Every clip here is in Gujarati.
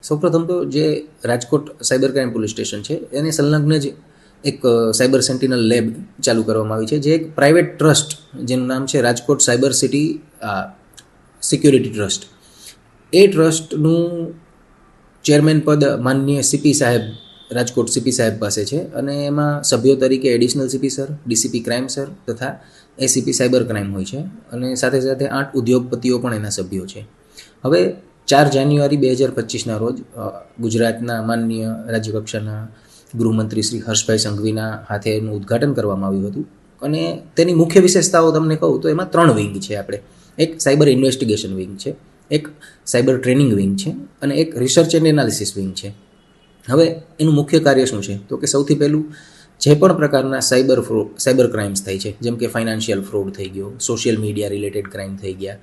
સૌપ્રથમ તો જે Rajkot cyber crime police station છે એને સંલગ્ન જ એક સાયબર સેન્ટિનલ લેબ ચાલુ કરવામાં આવી છે, જે એક પ્રાઇવેટ ટ્રસ્ટ જેનું નામ છે Rajkot cyber city security trust. એ ટ્રસ્ટનું ચેરમેન પદ માનનીય સીપી સાહેબ, રાજકોટ સીપી સાહેબ પાસે છે અને એમાં સભ્યો તરીકે additional CP sir, DCP crime sir તથા એસીપી સાયબર ક્રાઇમ હોય છે અને સાથે સાથે 8 ઉદ્યોગપતિઓ પણ એના સભ્યો છે. હવે 4 જાન્યુઆરી 2025ના રોજ ગુજરાતના માનનીય રાજ્યકક્ષાના ગૃહમંત્રી શ્રી હર્ષભાઈ સંઘવીના હાથે એનું ઉદ્ઘાટન કરવામાં આવ્યું હતું અને તેની મુખ્ય વિશેષતાઓ તમને કહું તો એમાં 3 વિંગ છે. આપણે એક સાયબર ઇન્વેસ્ટિગેશન વિંગ છે, એક સાયબર ટ્રેનિંગ વિંગ છે અને એક રિસર્ચ એન્ડ એનાલિસિસ વિંગ છે. હવે એનું મુખ્ય કાર્ય શું છે તો કે સૌથી પહેલું જે પણ પ્રકારના સાયબર ક્રાઇમ્સ થાય છે, જેમ કે ફાઇનાન્શિયલ ફ્રોડ થઈ ગયો, સોશિયલ મીડિયા રિલેટેડ ક્રાઇમ થઈ ગયા,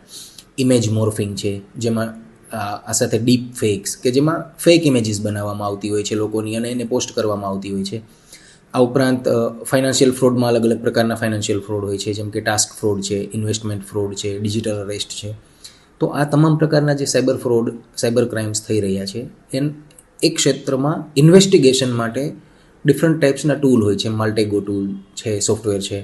ઇમેજ મોર્ફિંગ છે જેમાં આ સાથે ડીપ ફેક્સ કે જેમાં ફેક ઇમેજીસ બનાવવામાં આવતી હોય છે લોકોની અને એને પોસ્ટ કરવામાં આવતી હોય છે. આ ઉપરાંત ફાઇનાન્શિયલ ફ્રોડમાં અલગ અલગ પ્રકારના ફાઇનાન્શિયલ ફ્રોડ હોય છે, જેમ કે ટાસ્ક ફ્રોડ છે, ઇન્વેસ્ટમેન્ટ ફ્રોડ છે, ડિજિટલ અરેસ્ટ છે. તો આ તમામ પ્રકારના જે સાયબર ક્રાઇમ્સ થઈ રહ્યા છે એક ક્ષેત્રમાં ઇન્વેસ્ટિગેશન માટે ડિફરન્ટ ટાઈપ્સના ટૂલ હોય છે. માલ્ટેગો ટૂલ છે, સોફ્ટવેર છે,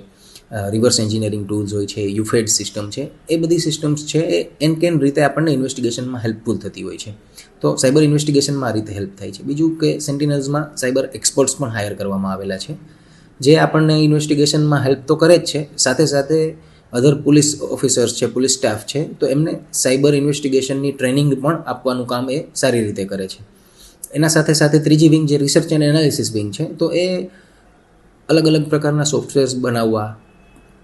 રિવર્સ એન્જિનિયરિંગ ટૂલ્સ હોય છે, યુફેડ સિસ્ટમ છે. એ બધી સિસ્ટમ્સ છે એ એન રીતે આપણને ઇન્વેસ્ટિગેશનમાં હેલ્પફુલ થતી હોય છે. તો સાયબર ઇન્વેસ્ટિગેશનમાં આ રીતે હેલ્પ થાય છે. બીજું કે સેન્ટિનલ્સમાં સાયબર એક્સપર્ટ્સ પણ હાયર કરવામાં આવેલા છે, જે આપણને ઇન્વેસ્ટિગેશનમાં હેલ્પ તો કરે જ છે, સાથે સાથે અધર પોલીસ ઓફિસર્સ છે, પોલીસ સ્ટાફ છે, તો એમને સાયબર ઇન્વેસ્ટિગેશનની ટ્રેનિંગ પણ આપવાનું કામ એ સારી રીતે કરે છે. એના સાથે સાથે ત્રીજી વિંગ જે રિસર્ચ એન્ડ એનાલિસિસ વિંગ છે, તો એ અલગ અલગ પ્રકારના સોફ્ટવેર્સ બનાવવા,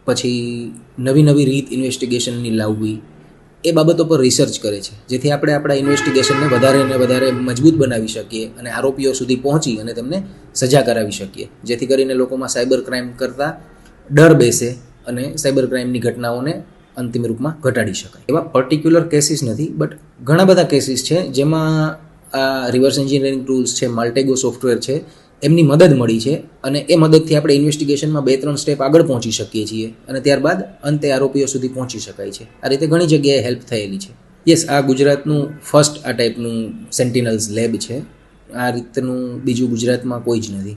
પછી નવી રીત ઇન્વેસ્ટિગેશનની લાવવી, એ બાબતો પર રિસર્ચ કરે છે, જેથી આપણે આપણા ઇન્વેસ્ટિગેશનને વધારે ને વધારે મજબૂત બનાવી શકીએ અને આરોપીઓ સુધી પહોંચી અને તેમને સજા કરાવી શકીએ, જેથી કરીને લોકોમાં સાયબર ક્રાઇમ કરતાં ડર બેસે અને સાયબર ક્રાઇમની ઘટનાઓને અંતિમ રૂપમાં ઘટાડી શકાય. એવા પર્ટિક્યુલર કેસીસ નથી, બટ ઘણા બધા કેસીસ છે જેમાં આ રિવર્સ એન્જિનિયરિંગ ટૂલ્સ છે, માલ્ટેગો સોફ્ટવેર છે, એમની મદદ મળી છે અને એ મદદથી આપણે ઇન્વેસ્ટિગેશનમાં 2-3 સ્ટેપ આગળ પહોંચી શકીએ છીએ અને ત્યારબાદ અંતે આરોપીઓ સુધી પહોંચી શકાય છે. આ રીતે ઘણી જગ્યાએ હેલ્પ થયેલી છે. યસ, આ ગુજરાતનું ફર્સ્ટ આ ટાઈપનું સેન્ટિનલ્સ લેબ છે. આ રીતનું બીજું ગુજરાતમાં કોઈ જ નથી.